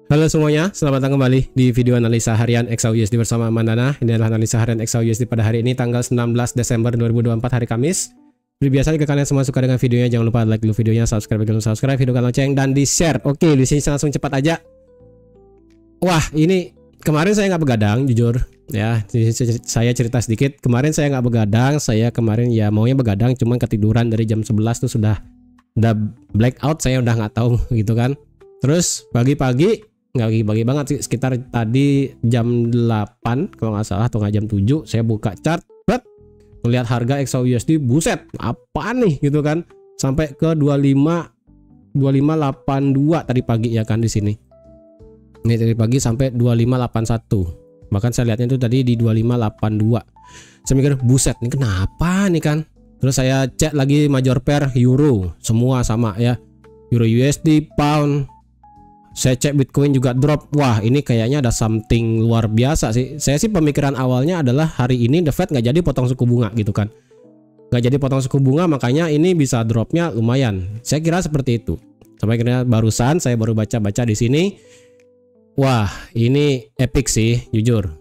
Halo semuanya, selamat datang kembali di video analisa harian XAUUSD bersama Mandana. Ini adalah analisa harian XAUUSD pada hari ini tanggal 19 Desember 2024 hari Kamis. Seperti biasa, jika kalian semua suka dengan videonya, jangan lupa like dulu videonya, subscribe kalau subscribe, hidupkan lonceng dan di share. Oke, di sini langsung cepat aja. Wah, ini kemarin saya nggak begadang, jujur ya. Saya cerita sedikit. Kemarin saya nggak begadang, saya kemarin ya maunya begadang, cuman ketiduran dari jam 11 tuh sudah blackout, saya udah nggak tahu gitu kan. Terus pagi-pagi nggak pagi-pagi banget sih, sekitar tadi jam 8 kalau nggak salah atau nggak jam 7 saya buka chart, melihat harga XAUUSD, buset apa nih gitu kan, sampai ke 2582 tadi pagi ya kan. Di sini ini tadi pagi sampai 2581, bahkan saya lihatnya itu tadi di 2582. Saya mikir buset nih kenapa nih kan. Terus saya cek lagi major pair euro, semua sama ya, euro USD, pound. Saya cek Bitcoin juga drop. Wah, ini kayaknya ada something luar biasa sih. Saya sih pemikiran awalnya adalah hari ini The Fed nggak jadi potong suku bunga gitu kan. Nggak jadi potong suku bunga, makanya ini bisa dropnya lumayan. Saya kira seperti itu. Sampai akhirnya barusan saya baru baca-baca di sini. Wah, ini epic sih, jujur.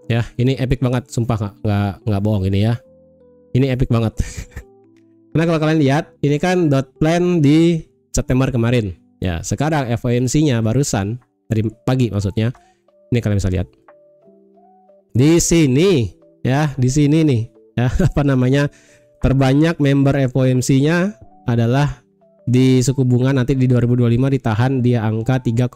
Ya, ini epic banget, sumpah nggak bohong ini ya. Ini epic banget. Karena kalau kalian lihat, ini kan dot plan di September kemarin. Ya, sekarang FOMC-nya barusan dari pagi maksudnya. Ini kalian bisa lihat. Di sini ya, di sini nih ya, apa namanya? Terbanyak member FOMC-nya adalah di suku bunga nanti di 2025 ditahan di angka 3,75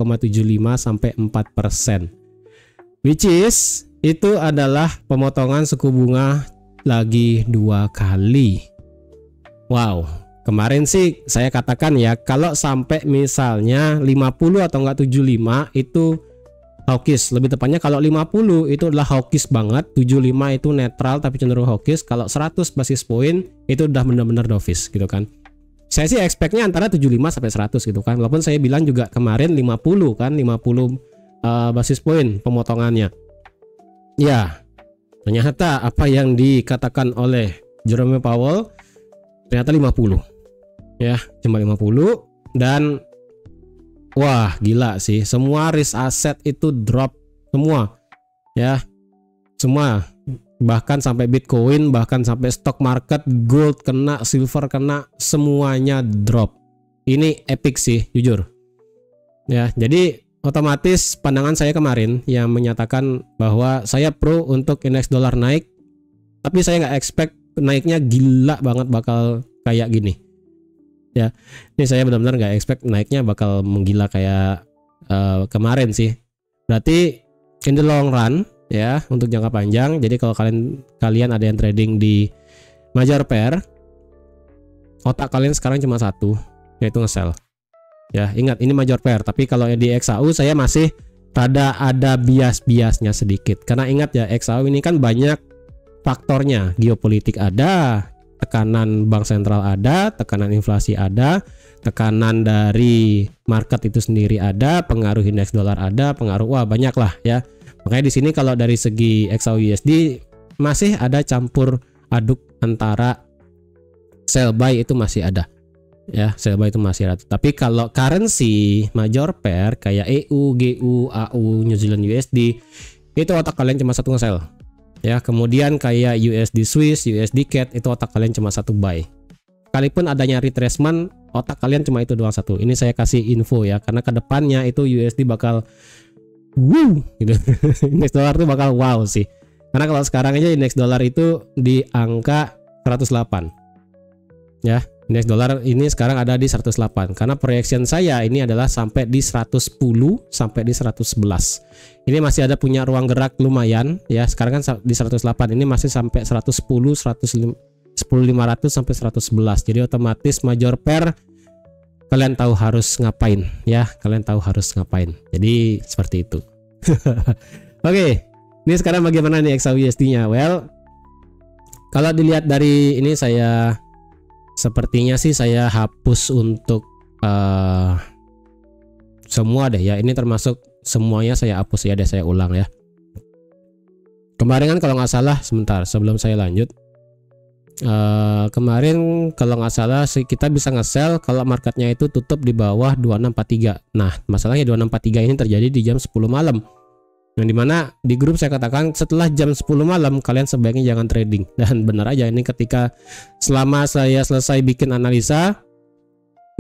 sampai 4%. Which is itu adalah pemotongan suku bunga lagi 2 kali. Wow. Kemarin sih saya katakan ya, kalau sampai misalnya 50 atau enggak 75 itu hawkish. Lebih tepatnya kalau 50 itu adalah hawkish banget, 75 itu netral tapi cenderung hawkish, kalau 100 basis point itu udah benar-benar dovish gitu kan. Saya sih expect-nya antara 75 sampai 100 gitu kan. Walaupun saya bilang juga kemarin 50 kan, 50 basis point pemotongannya. Ya, ternyata apa yang dikatakan oleh Jerome Powell ternyata 50. Ya, cuma 50. Dan wah gila sih, semua risk asset itu drop semua ya, semua, bahkan sampai Bitcoin, bahkan sampai stock market, gold kena, silver kena, semuanya drop. Ini epic sih jujur ya. Jadi otomatis pandangan saya kemarin yang menyatakan bahwa saya pro untuk indeks dolar naik, tapi saya nggak expect naiknya gila banget bakal kayak gini. Ya, ini saya benar-benar nggak expect naiknya bakal menggila kayak kemarin sih. Berarti in the long run ya, untuk jangka panjang. Jadi kalau kalian ada yang trading di major pair, otak kalian sekarang cuma satu, yaitu nge-sell. Ya, ingat ini major pair. Tapi kalau di XAU saya masih rada ada bias-biasnya sedikit. Karena ingat ya, XAU ini kan banyak faktornya, geopolitik ada, tekanan bank sentral ada, tekanan inflasi ada, tekanan dari market itu sendiri ada, pengaruh indeks dolar ada, pengaruh banyak lah ya. Makanya di sini kalau dari segi XAUUSD masih ada campur aduk antara sell buy itu masih ada. Ya, sell buy itu masih ada. Tapi kalau currency major pair kayak EU, GU, AU, New Zealand USD, itu otak kalian cuma satu nge-sell. Ya, kemudian kayak USD Swiss, USD CAD, itu otak kalian cuma satu buy. Sekalipun adanya retracement, otak kalian cuma itu doang satu. Ini saya kasih info ya, karena kedepannya itu USD bakal wow gitu. Indeks dolar itu bakal wow sih. Karena kalau sekarang aja indeks dolar itu di angka 108. Ya, indeks dolar ini sekarang ada di 108. Karena projection saya ini adalah sampai di 110 sampai di 111. Ini masih ada punya ruang gerak lumayan ya. Sekarang kan di 108, ini masih sampai 110, 110 500 sampai 111. Jadi otomatis major pair kalian tahu harus ngapain ya. Kalian tahu harus ngapain. Jadi seperti itu. Oke, ini sekarang bagaimana nih XAUUSD-nya? Well, kalau dilihat dari ini saya sepertinya sih saya hapus untuk semua deh ya. Ini termasuk semuanya saya hapus ya deh, saya ulang ya. Kemarin kan kalau nggak salah, sebentar sebelum saya lanjut, Kemarin kalau nggak salah kita bisa nge-sell kalau marketnya itu tutup di bawah 2643. Nah, masalahnya 2643 ini terjadi di jam 10 malam. Yang dimana di grup saya katakan setelah jam 10 malam kalian sebaiknya jangan trading. Dan benar aja, ini ketika selama saya selesai bikin analisa,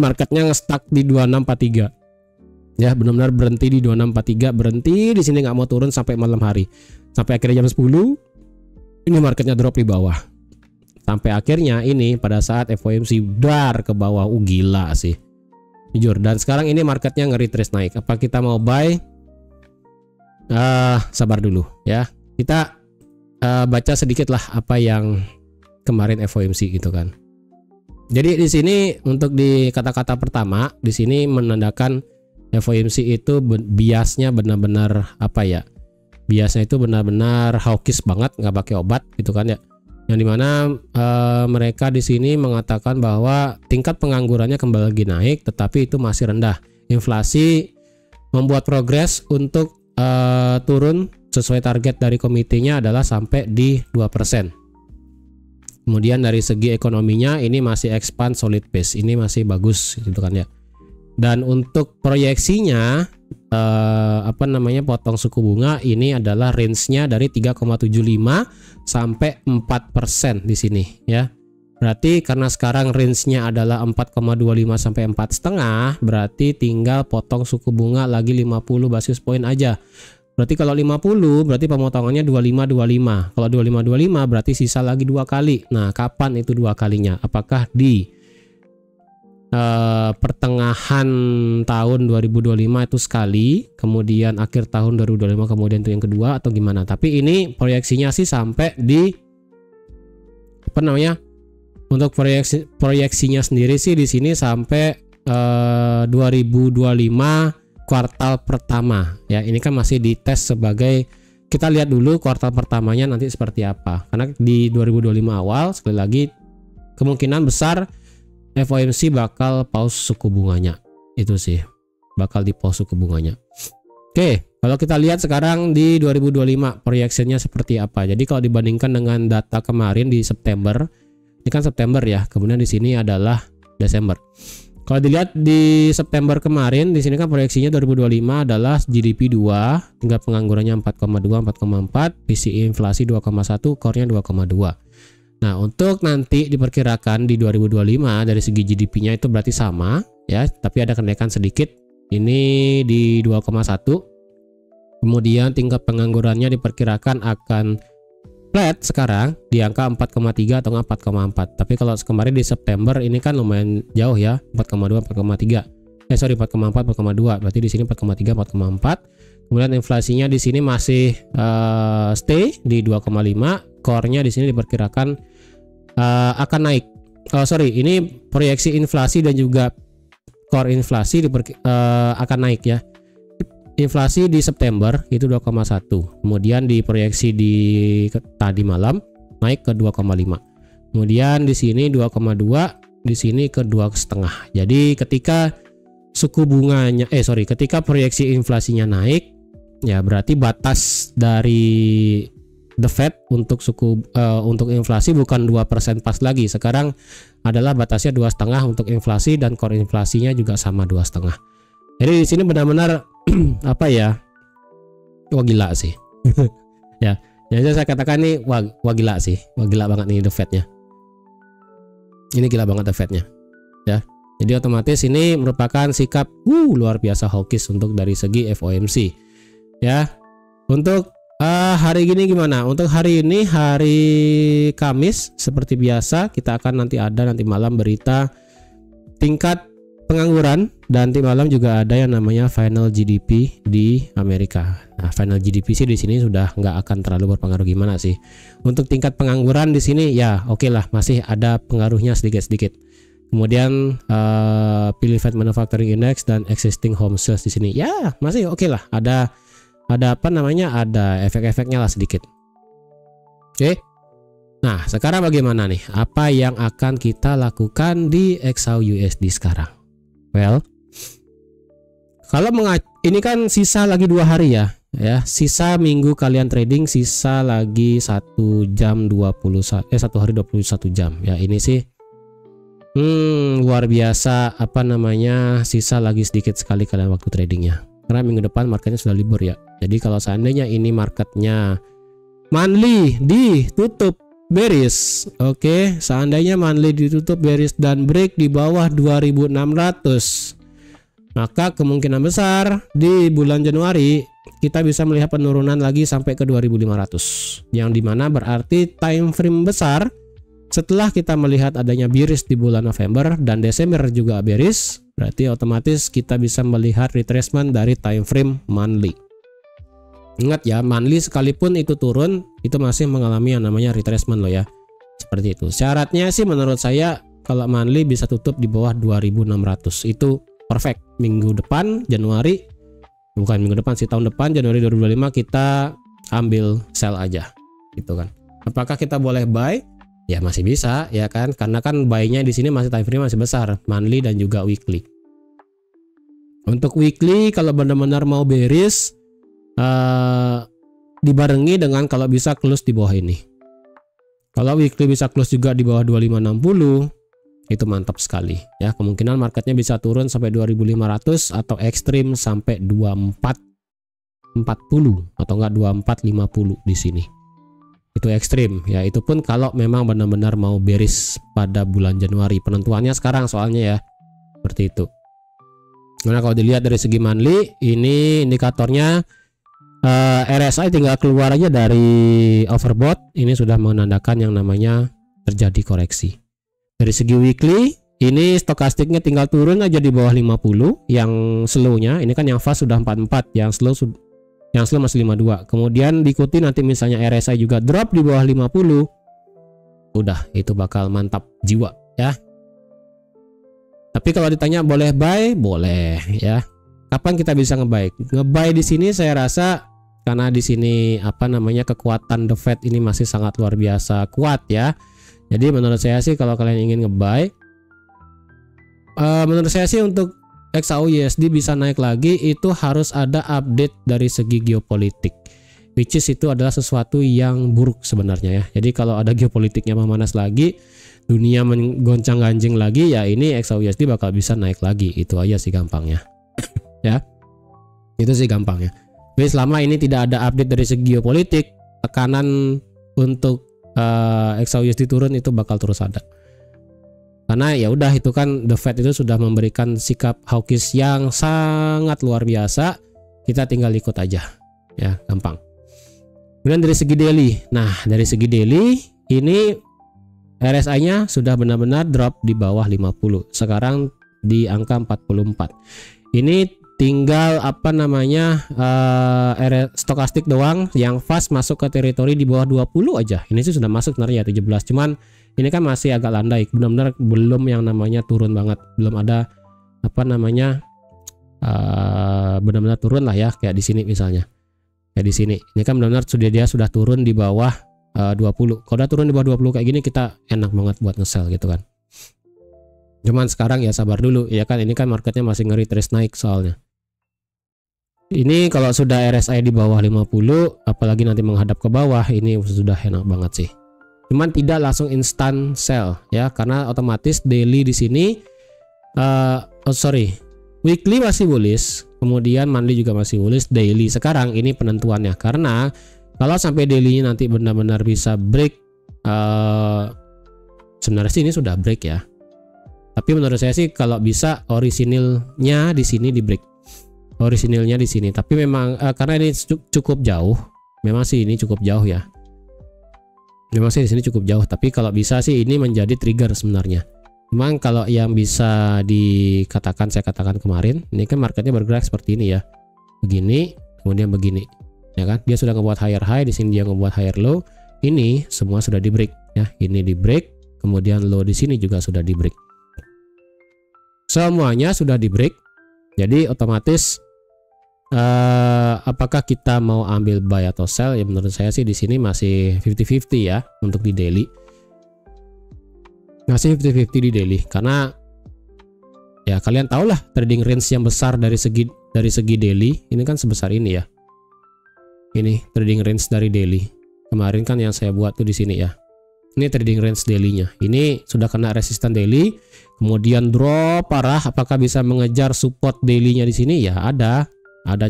marketnya nge-stuck di 2643. Ya, benar-benar berhenti di 2643, berhenti di sini, nggak mau turun sampai malam hari. Sampai akhirnya jam 10 ini marketnya drop di bawah. Sampai akhirnya ini pada saat FOMC dar ke bawah. Gila sih, jujur. Dan sekarang ini marketnya nge-retrace naik. Apa kita mau buy? Sabar dulu ya. Kita baca sedikit lah apa yang kemarin FOMC gitu kan. Jadi di sini untuk di kata-kata pertama di sini menandakan FOMC itu biasnya benar-benar apa ya? Biasanya itu benar-benar hawkish banget, nggak pakai obat gitu kan ya. Yang dimana mereka di sini mengatakan bahwa tingkat penganggurannya kembali lagi naik, tetapi itu masih rendah. Inflasi membuat progres untuk turun sesuai target dari komitenya adalah sampai di 2%. Kemudian dari segi ekonominya ini masih expand solid pace, ini masih bagus gitu kan ya. Dan untuk proyeksinya potong suku bunga ini adalah range-nya dari 3,75 sampai 4% di sini ya. Berarti karena sekarang range-nya adalah 4,25 sampai 4,5, berarti tinggal potong suku bunga lagi 50 basis point aja. Berarti kalau 50 berarti pemotongannya 25 25. Kalau 25 25 berarti sisa lagi 2 kali. Nah, kapan itu 2 kalinya? Apakah di pertengahan tahun 2025 itu sekali, kemudian akhir tahun 2025 kemudian itu yang kedua, atau gimana? Tapi ini proyeksinya sih sampai di untuk proyeksinya sendiri sih di sini sampai 2025 kuartal pertama ya. Ini kan masih dites sebagai, kita lihat dulu kuartal pertamanya nanti seperti apa, karena di 2025 awal sekali lagi kemungkinan besar FOMC bakal pause suku bunganya. Itu sih, bakal di pause suku bunganya. Oke, kalau kita lihat sekarang di 2025 proyeksinya seperti apa. Jadi kalau dibandingkan dengan data kemarin di September, ini kan September ya, kemudian di sini adalah Desember. Kalau dilihat di September kemarin, di sini kan proyeksinya 2025 adalah GDP 2, tingkat penganggurannya 4,2, 4,4, PCE inflasi 2,1, core-nya 2,2. Nah, untuk nanti diperkirakan di 2025 dari segi GDP-nya itu berarti sama ya, tapi ada kenaikan sedikit. Ini di 2,1. Kemudian tingkat penganggurannya diperkirakan akan flat sekarang di angka 4,3 atau 4,4. Tapi kalau kemarin di September ini kan lumayan jauh ya, 4,2, 4,3. 4,4, 4,2. Berarti di sini 4,3, 4,4. Kemudian inflasinya di sini masih stay di 2,5. Core-nya di sini diperkirakan akan naik. Ini proyeksi inflasi dan juga core inflasi akan naik ya. Inflasi di September itu 2,1. Kemudian diproyeksi di tadi malam naik ke 2,5. Kemudian di sini 2,2, di sini ke 2,5. Jadi ketika ketika proyeksi inflasinya naik ya, berarti batas dari The Fed untuk untuk inflasi bukan 2% pas lagi. Sekarang adalah batasnya 2,5 untuk inflasi, dan core inflasinya juga sama 2,5. Jadi di sini benar-benar apa ya? Wah, gila sih. Ya, jadi saya katakan nih wah gila sih. Wah, gila banget nih The Fed-nya. Ini gila banget The Fed-nya. Ya. Jadi otomatis ini merupakan sikap luar biasa hawkish untuk dari segi FOMC. Ya. Untuk hari gini gimana? Untuk hari ini hari Kamis seperti biasa kita akan nanti malam berita tingkat pengangguran, dan nanti malam juga ada yang namanya final GDP di Amerika. Nah, final GDP sih di sini sudah nggak akan terlalu berpengaruh gimana sih. Untuk tingkat pengangguran di sini ya oke lah, masih ada pengaruhnya sedikit-sedikit. Kemudian Fed Manufacturing Index dan existing home sales di sini ya masih oke lah, ada efek-efeknya lah sedikit. Oke. Nah, sekarang bagaimana nih? Apa yang akan kita lakukan di XAU USD sekarang? Well, Kalau ini kan sisa lagi 2 hari ya. Sisa minggu kalian trading, sisa lagi 1 jam 1 hari 21 jam. Ya, ini sih luar biasa, sisa lagi sedikit sekali kalian waktu tradingnya. Karena minggu depan marketnya sudah libur ya. Jadi kalau seandainya ini marketnya monthly ditutup bearish, oke, seandainya monthly ditutup bearish dan break di bawah 2600, maka kemungkinan besar di bulan Januari kita bisa melihat penurunan lagi sampai ke 2500, yang dimana berarti time frame besar setelah kita melihat adanya bearish di bulan November dan Desember juga bearish, berarti otomatis kita bisa melihat retracement dari time frame monthly. Ingat ya, monthly sekalipun itu turun, itu masih mengalami yang namanya retracement loh ya. Seperti itu. Syaratnya sih menurut saya kalau monthly bisa tutup di bawah 2600. Itu perfect. Minggu depan Januari, bukan minggu depan sih, tahun depan Januari 2025 kita ambil sell aja. Gitu kan. Apakah kita boleh buy? Ya masih bisa ya kan, karena kan buy-nya di sini masih time frame masih besar, monthly dan juga weekly. Untuk weekly kalau benar-benar mau bearish, dibarengi dengan kalau bisa close di bawah ini. Kalau weekly bisa close juga di bawah 2560, itu mantap sekali ya. Kemungkinan marketnya bisa turun sampai 2500 atau ekstrim sampai 2440 atau enggak 2450 di sini. Itu ekstrim ya. Itu pun kalau memang benar-benar mau bearish pada bulan Januari. Penentuannya sekarang soalnya ya. Seperti itu. Nah, kalau dilihat dari segi monthly, ini indikatornya RSI tinggal keluar aja dari overbought, ini sudah menandakan yang namanya terjadi koreksi. Dari segi weekly, ini stokastiknya tinggal turun aja di bawah 50, yang slow-nya ini kan yang fast sudah 44, yang slow masih 52. Kemudian diikuti nanti misalnya RSI juga drop di bawah 50. Udah, itu bakal mantap jiwa ya. Tapi kalau ditanya boleh buy, boleh ya. Kapan kita bisa ngebuy? Ngebuy di sini saya rasa karena di sini kekuatan The Fed ini masih sangat luar biasa kuat ya. Jadi menurut saya sih kalau kalian ingin ngebuy, menurut saya sih untuk XAUUSD bisa naik lagi itu harus ada update dari segi geopolitik, which is itu adalah sesuatu yang buruk sebenarnya ya. Jadi kalau ada geopolitiknya memanas lagi, dunia menggoncang-ganjing lagi, ya ini XAUUSD bakal bisa naik lagi. Itu aja sih gampangnya. Ya, itu sih gampangnya. Tapi selama ini tidak ada update dari segi geopolitik, tekanan untuk XAUUSD turun itu bakal terus ada. Karena ya udah, itu kan The Fed itu sudah memberikan sikap hawkish yang sangat luar biasa. Kita tinggal ikut aja. Ya, gampang. Kemudian dari segi daily. Nah, dari segi daily ini RSI-nya sudah benar-benar drop di bawah 50. Sekarang di angka 44. Ini tinggal stokastik doang yang fast masuk ke teritori di bawah 20 aja. Ini sih sudah masuk sebenarnya 17, cuman ini kan masih agak landai, benar-benar belum yang namanya turun banget, belum ada benar-benar turun lah ya, kayak di sini misalnya. Kayak di sini. Ini kan benar-benar dia sudah turun di bawah 20. Kalau udah turun di bawah 20 kayak gini, kita enak banget buat nge-sell gitu kan. Cuman sekarang ya sabar dulu ya kan, ini kan marketnya masih nge-retrace naik soalnya. Ini kalau sudah RSI di bawah 50, apalagi nanti menghadap ke bawah, ini sudah enak banget sih. Cuman tidak langsung instant sell ya, karena otomatis daily di sini weekly masih bullish, kemudian monthly juga masih bullish, daily sekarang ini penentuannya. Karena kalau sampai daily-nya nanti benar-benar bisa break, sebenarnya sih ini sudah break ya. Tapi menurut saya sih kalau bisa orisinilnya di sini di break. Orisinilnya di sini. Tapi memang karena ini cukup jauh, memang sih ini cukup jauh ya. Memang sih di sini cukup jauh, tapi kalau bisa sih ini menjadi trigger sebenarnya. Memang kalau yang bisa saya katakan kemarin, ini kan marketnya bergerak seperti ini ya. Begini, kemudian begini. Ya kan? Dia sudah ngebuat higher high, di sini dia ngebuat higher low. Ini semua sudah di break ya. Ini di break, kemudian low di sini juga sudah di break. Semuanya sudah di break. Jadi otomatis apakah kita mau ambil buy atau sell? Ya menurut saya sih di sini masih 50-50 ya untuk di daily. Masih 50-50 di daily, karena ya kalian tahu lah trading range yang besar dari segi dari segi daily ini kan sebesar ini ya. Ini trading range dari daily. Kemarin kan yang saya buat tuh di sini ya. Ini trading range daily-nya. Ini sudah kena resisten daily, kemudian drop parah. Apakah bisa mengejar support daily-nya di sini? Ya ada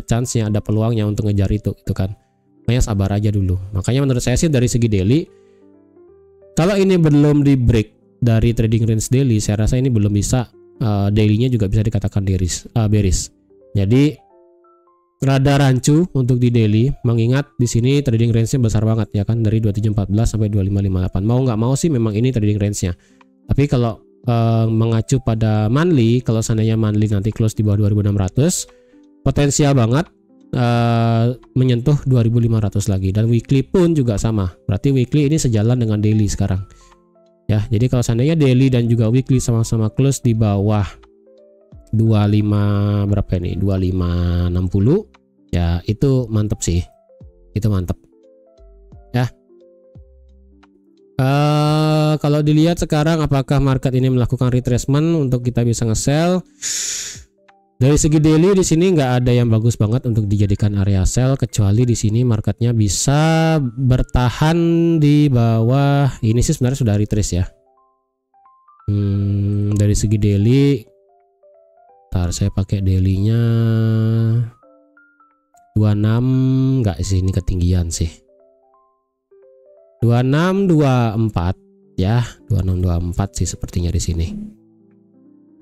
chance-nya, ada peluangnya untuk ngejar itu kan. Makanya sabar aja dulu. Makanya menurut saya sih dari segi daily, kalau ini belum di break dari trading range daily, saya rasa ini belum bisa, daily-nya juga bisa dikatakan bearish. Jadi rada rancu untuk di daily, mengingat di sini trading range-nya besar banget ya kan, dari 2714 sampai 2558. Mau nggak mau sih memang ini trading range-nya. Tapi kalau mengacu pada monthly, kalau seandainya monthly nanti close di bawah 2600, potensial banget menyentuh 2500 lagi. Dan weekly pun juga sama. Berarti weekly ini sejalan dengan daily sekarang. Ya, jadi kalau seandainya daily dan juga weekly sama-sama close di bawah 25 berapa ini? 2560. Ya, itu mantep sih. Itu mantep. Ya. Kalau dilihat sekarang apakah market ini melakukan retracement untuk kita bisa nge-sell? Dari segi daily di sini nggak ada yang bagus banget untuk dijadikan area sell, kecuali di sini marketnya bisa bertahan di bawah ini sih sebenarnya sudah retrace ya. Dari segi daily, ntar saya pakai daily-nya 26, nggak sih, ini ketinggian sih. 2624 ya, 2624 sih sepertinya di sini.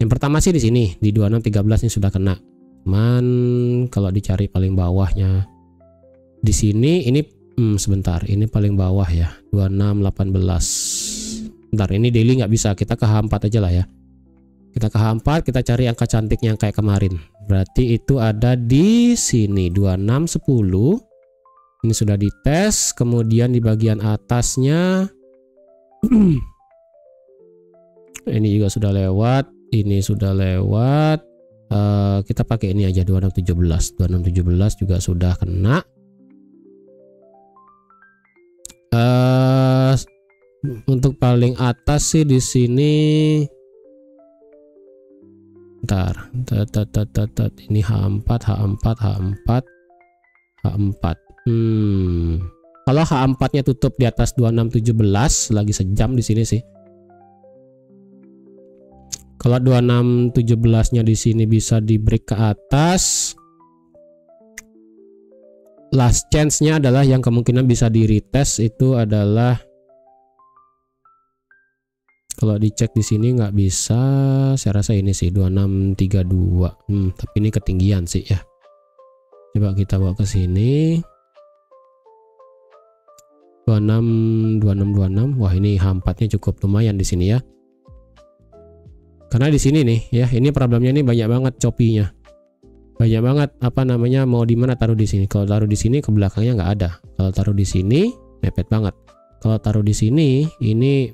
Yang pertama sih di sini di 2613 ini sudah kena. Cuman kalau dicari paling bawahnya di sini ini sebentar, ini paling bawah ya, 2618. Bentar, ini daily nggak bisa, kita ke H4 aja lah ya. Kita ke H4, kita cari angka cantiknya yang kayak kemarin. Berarti itu ada di sini 2610. Ini sudah dites, kemudian di bagian atasnya ini juga sudah lewat, ini sudah lewat. Kita pakai ini aja 2617. 2617 juga sudah kena. Untuk paling atas sih di sini. Bentar, ini H4, H4, H4, H4. Kalau H4-nya tutup di atas 2617, lagi sejam di sini sih. Kalau 2617-nya di sini bisa di break ke atas, last chance-nya adalah yang kemungkinan bisa di retest itu adalah, kalau dicek di sini nggak bisa, saya rasa ini sih 2632. Tapi ini ketinggian sih ya. Coba kita bawa ke sini. 26. Wah, ini H4-nya cukup lumayan di sini ya. Karena di sini nih ya, ini problemnya nih banyak banget choppy-nya. Banyak banget apa namanya, mau di mana taruh di sini. Kalau taruh di sini ke belakangnya nggak ada. Kalau taruh di sini mepet banget. Kalau taruh di sini ini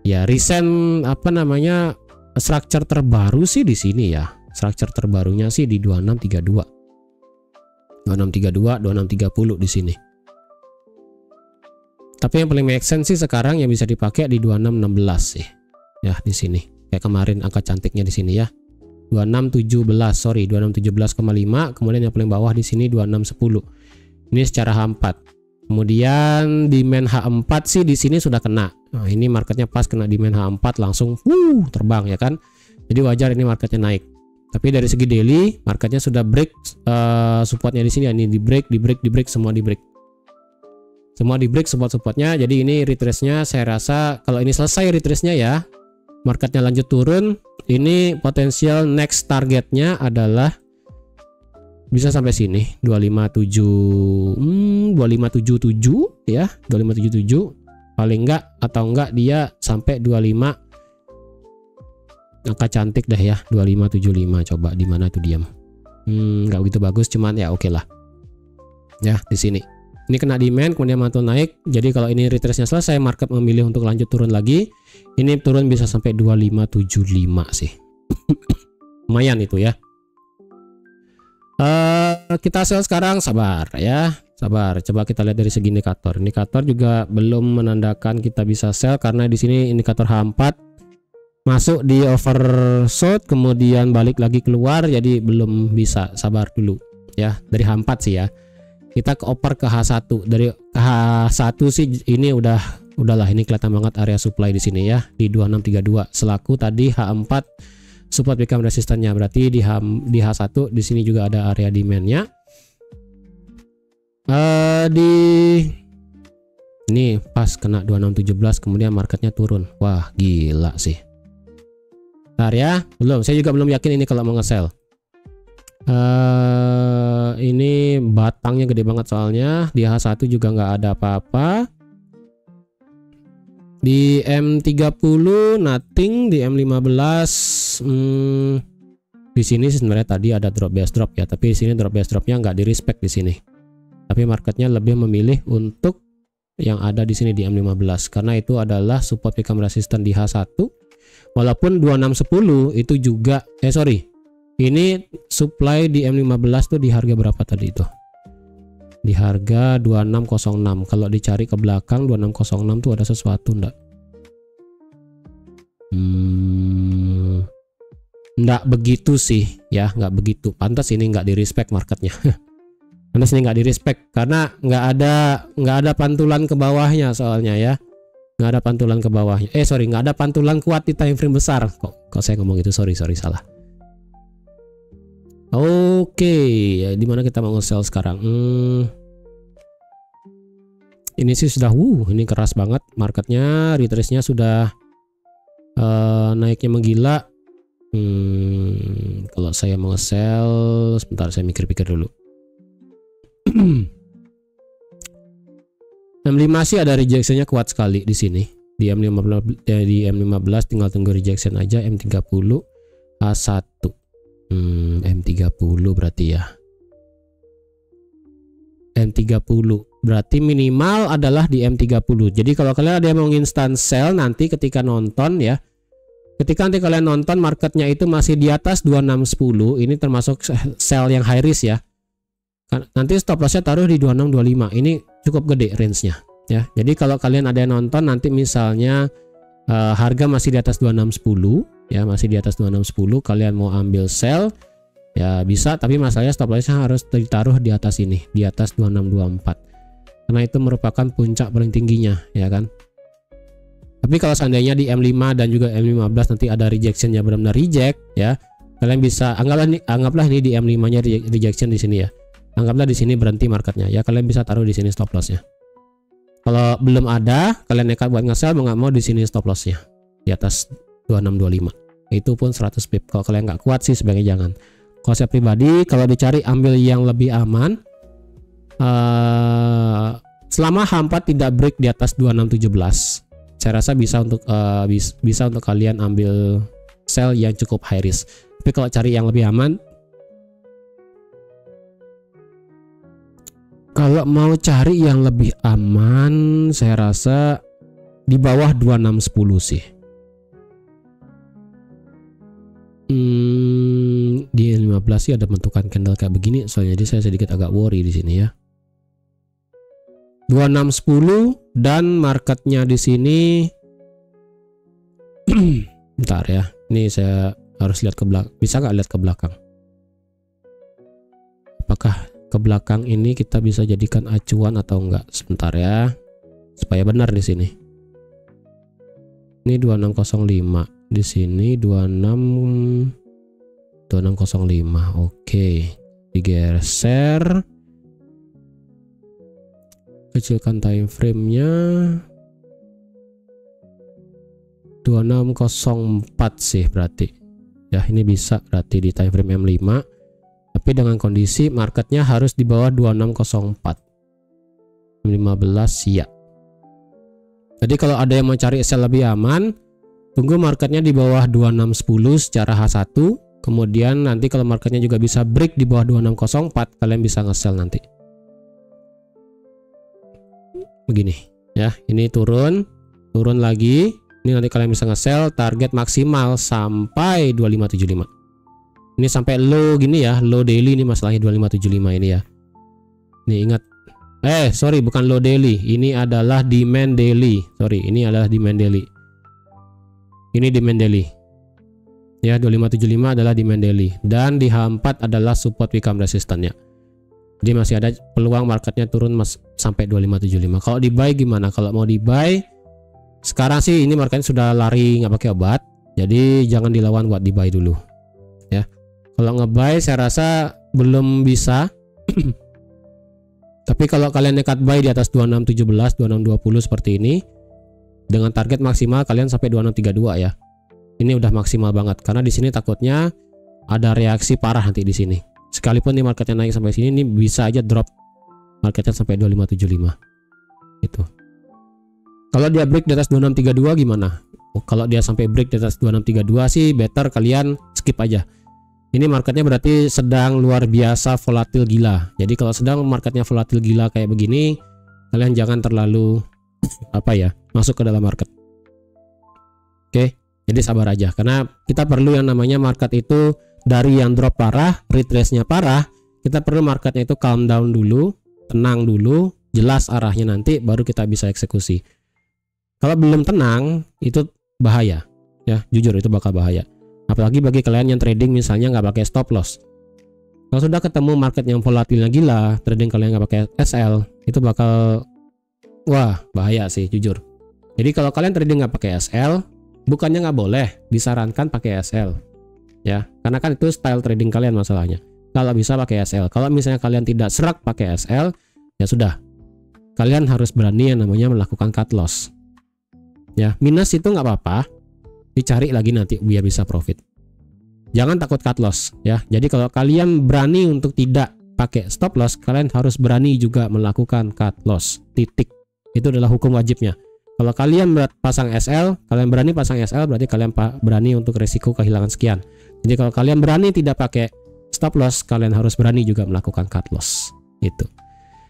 ya recent apa namanya, structure terbaru sih di sini ya. Structure terbarunya sih di 2632. 2632, 2630 di sini. Tapi yang paling make sense sih sekarang yang bisa dipakai di 2616 sih. Ya, di sini. Kayak kemarin angka cantiknya di sini ya. 2617, kemudian yang paling bawah di sini 2610. Ini secara H4. Kemudian di main H4 sih di sini sudah kena. Nah, ini marketnya pas kena di main H4 langsung terbang ya kan. Jadi wajar ini marketnya naik. Tapi dari segi daily marketnya sudah break supportnya di sini. Ini di break, semua di break. Semua di break support-supportnya. Jadi ini retrace-nya saya rasa kalau ini selesai retrace-nya ya, marketnya lanjut turun, ini potensial next targetnya adalah bisa sampai sini 2577 ya, 2577 paling enggak, atau enggak dia sampai 25, angka cantik dah ya, 2575. Coba di mana tuh diam, nggak begitu bagus, cuman ya oke lah ya. Di sini ini kena demand, kemudian mantul naik. Jadi kalau ini retrace-nya selesai, market memilih untuk lanjut turun lagi. Ini turun bisa sampai 2575 sih. Lumayan itu ya. Kita sell sekarang, sabar ya. Sabar. Coba kita lihat dari segi indikator. Indikator juga belum menandakan kita bisa sell karena di sini indikator H4 masuk di oversold kemudian balik lagi keluar, jadi belum bisa, sabar dulu ya. Dari H4 sih ya, kita ke oper ke H1. Dari H1 sih ini udahlah, ini kelihatan banget area supply di sini ya, di 2632 selaku tadi H4 support become resistannya. Berarti di H1 di sini juga ada area demandnya. Ini pas kena 2617 kemudian marketnya turun. Wah gila sih. Bentar ya, saya juga belum yakin ini kalau mau nge-sell. Ini batangnya gede banget soalnya. Di H1 juga nggak ada apa-apa. Di M30 nothing. Di M15 di sini sebenarnya tadi ada drop base drop ya, tapi di sini drop base dropnya nggak di respect di sini. Tapi marketnya lebih memilih untuk yang ada di sini di M15 karena itu adalah support become resistant di H1. Walaupun 2610 itu juga ini supply di M15 tuh di harga berapa tadi itu? Di harga 2606. Kalau dicari ke belakang 2606 tuh ada sesuatu enggak? Enggak begitu sih ya, enggak begitu. Pantas ini enggak di respect marketnya. Pantas ini enggak di respect karena enggak ada pantulan ke bawahnya soalnya ya. Nggak ada pantulan ke bawahnya. Nggak ada pantulan kuat di time frame besar. Kok saya ngomong itu? Sorry salah. Oke, di mana kita mau nge-sell sekarang? Ini sih sudah, ini keras banget marketnya, retrace-nya sudah naiknya menggila. Kalau saya mau nge-sell, sebentar saya mikir-pikir dulu. M5 sih ada rejectionnya kuat sekali di sini. Di M15 tinggal tunggu rejection aja. M30 A1. M30 berarti ya. M30 berarti minimal adalah di M30. Jadi kalau kalian ada yang mau instant sell nanti ketika nonton ya. Ketika nanti kalian nonton marketnya itu masih di atas 2610, ini termasuk sell yang high risk ya. Nanti stop lossnya taruh di 2625. Ini cukup gede range-nya ya. Jadi kalau kalian ada yang nonton nanti misalnya harga masih di atas 2610 ya, masih di atas 2610, kalian mau ambil sell ya bisa, tapi masalahnya stop lossnya harus ditaruh di atas ini, di atas 2624. Karena itu merupakan puncak paling tingginya ya kan. Tapi kalau seandainya di M5 dan juga M15 nanti ada rejectionnya, benar-benar reject ya, kalian bisa anggaplah ini di M5-nya rejection di sini ya. Anggaplah di sini berhenti marketnya ya, kalian bisa taruh di sini stop lossnya. Kalau belum ada, kalian nekat buat nge-sell, mau nggak mau di sini stop lossnya di atas 2625. Itu pun 100 pip. Kalau kalian nggak kuat sih sebaiknya jangan. Kalau saya pribadi, kalau dicari ambil yang lebih aman, selama H4 tidak break di atas 2617, saya rasa bisa untuk kalian ambil sell yang cukup high risk. Tapi kalau cari yang lebih aman, kalau mau cari yang lebih aman, saya rasa di bawah 2610 sih. Di 15 sih ada bentukan candle kayak begini, soalnya jadi saya sedikit agak worry di sini ya. 2610 dan marketnya di sini. Bentar ya, ini saya harus lihat ke belakang. Bisa nggak lihat ke belakang? Apakah ke belakang ini kita bisa jadikan acuan atau enggak? Sebentar ya, supaya benar di sini. Ini 2605, di sini 2605. Oke, digeser, kecilkan time frame-nya. 2604 sih berarti. Ya, ini bisa berarti di time frame M5. Tapi dengan kondisi marketnya harus di bawah 2604. 15 ya. Jadi kalau ada yang mau cari sell lebih aman, tunggu marketnya di bawah 2610 secara H1. Kemudian nanti kalau marketnya juga bisa break di bawah 2604, kalian bisa nge-sell nanti. Begini ya, ini turun lagi. Ini nanti kalian bisa nge-sell target maksimal sampai 2575. Ini sampai low gini ya, low daily ini masalahnya 2575 ini ya. Ini ingat, sorry bukan low daily, ini adalah demand daily. Sorry, ini adalah demand daily. Ini demand daily Ya, 2575 adalah demand daily dan di H4 adalah support become resistance-nya. Jadi masih ada peluang marketnya turun sampai 2575. Kalau di buy gimana? Kalau mau di buy sekarang sih ini marketnya sudah lari nggak pakai obat. Jadi jangan dilawan buat di buy dulu. Ya. Kalau nge-buy saya rasa belum bisa. Tapi kalau kalian nekat buy di atas 2617, 2620 seperti ini dengan target maksimal kalian sampai 2632 ya. Ini udah maksimal banget karena di sini takutnya ada reaksi parah nanti di sini. Sekalipun nih marketnya naik sampai sini, ini bisa aja drop marketnya sampai 2575. Itu. Kalau dia break di atas 2632 gimana? Kalau dia sampai break di atas 2632 sih better kalian skip aja. Ini marketnya berarti sedang luar biasa volatil gila. Jadi kalau sedang marketnya volatil gila kayak begini, kalian jangan terlalu masuk ke dalam market. Oke. Jadi sabar aja karena kita perlu yang namanya market itu dari yang drop parah, retrace-nya parah, kita perlu marketnya itu calm down dulu, tenang dulu, jelas arahnya nanti baru kita bisa eksekusi. Kalau belum tenang itu bahaya ya, jujur itu bakal bahaya. Apalagi bagi kalian yang trading misalnya nggak pakai stop loss. Kalau sudah ketemu market yang volatilnya gila, trading kalian nggak pakai SL, itu bakal bahaya sih jujur. Jadi kalau kalian trading nggak pakai SL, bukannya nggak boleh, disarankan pakai SL ya, karena kan itu style trading kalian masalahnya. Kalau bisa pakai SL, kalau misalnya kalian tidak serak pakai SL, ya sudah, kalian harus berani yang namanya melakukan cut loss ya. Minus itu nggak apa-apa, dicari lagi nanti biar bisa profit. Jangan takut cut loss ya. Jadi kalau kalian berani untuk tidak pakai stop loss, kalian harus berani juga melakukan cut loss, titik. Itu adalah hukum wajibnya. Kalau kalian pasang SL, kalian berani pasang SL, berarti kalian berani untuk resiko kehilangan sekian. Jadi kalau kalian berani tidak pakai stop loss, kalian harus berani juga melakukan cut loss. Itu.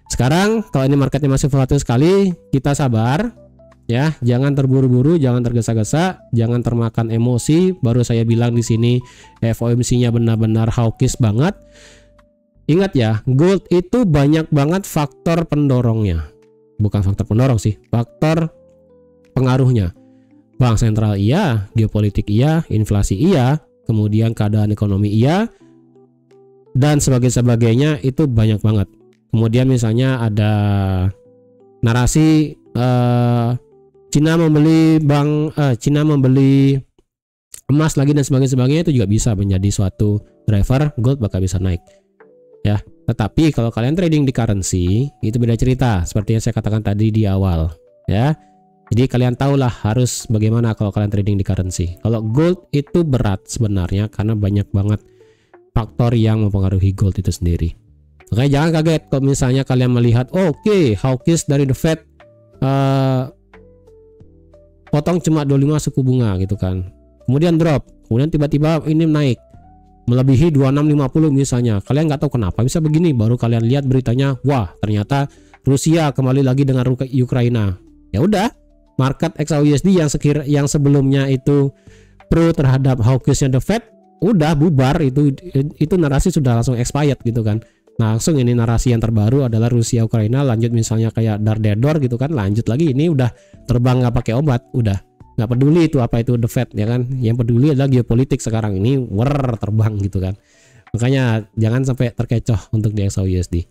Sekarang kalau ini marketnya masih volatil sekali, kita sabar ya, jangan terburu-buru, jangan tergesa-gesa, jangan termakan emosi. Baru saya bilang di sini FOMC-nya benar-benar hawkish banget. Ingat ya, gold itu banyak banget faktor pendorongnya. Bukan faktor pendorong sih, faktor pengaruhnya. Bank sentral iya, geopolitik iya, inflasi iya, kemudian keadaan ekonomi iya, dan sebagainya itu banyak banget. Kemudian misalnya ada narasi Cina membeli emas lagi dan sebagainya, itu juga bisa menjadi suatu driver gold bakal bisa naik ya. Tetapi kalau kalian trading di currency itu beda cerita, seperti yang saya katakan tadi di awal ya. Jadi kalian tahulah harus bagaimana kalau kalian trading di currency. Kalau gold itu berat sebenarnya karena banyak banget faktor yang mempengaruhi gold itu sendiri. Makanya jangan kaget kalau misalnya kalian melihat hawkish dari the Fed potong cuma 25 suku bunga gitu kan. Kemudian drop, kemudian tiba-tiba ini naik melebihi 2650 misalnya. Kalian nggak tahu kenapa bisa begini, baru kalian lihat beritanya, wah ternyata Rusia kembali lagi dengan Ukraina. Ya udah, market XAUUSD yang sebelumnya itu pro terhadap hawkishnya the Fed udah bubar, itu narasi sudah langsung expired gitu kan. Nah, langsung ini narasi yang terbaru adalah Rusia Ukraina, lanjut misalnya kayak Dardedor gitu kan, lanjut lagi ini udah terbang nggak pakai obat, udah nggak peduli itu apa itu the Fed ya kan, yang peduli adalah geopolitik sekarang ini terbang gitu kan. Makanya jangan sampai terkecoh untuk di XAUUSD.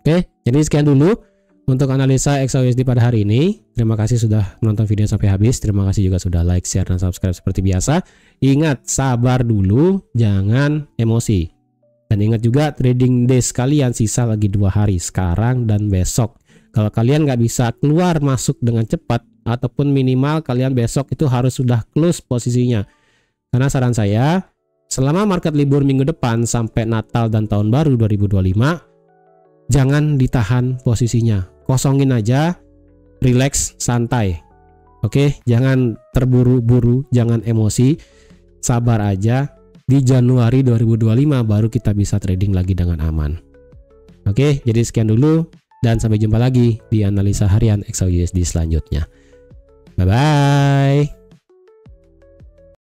Oke, jadi sekian dulu untuk analisa XAUUSD pada hari ini. Terima kasih sudah menonton video sampai habis. Terima kasih juga sudah like, share, dan subscribe seperti biasa. Ingat, sabar dulu, jangan emosi. Dan ingat juga trading days kalian sisa lagi 2 hari, sekarang dan besok. Kalau kalian nggak bisa keluar masuk dengan cepat, ataupun minimal kalian besok itu harus sudah close posisinya. Karena saran saya, selama market libur minggu depan sampai Natal dan Tahun Baru 2025, jangan ditahan posisinya, kosongin aja, relax, santai. Oke, jangan terburu-buru, jangan emosi, sabar aja. Di Januari 2025 baru kita bisa trading lagi dengan aman. Oke, jadi sekian dulu dan sampai jumpa lagi di analisa harian XAUUSD selanjutnya. Bye bye.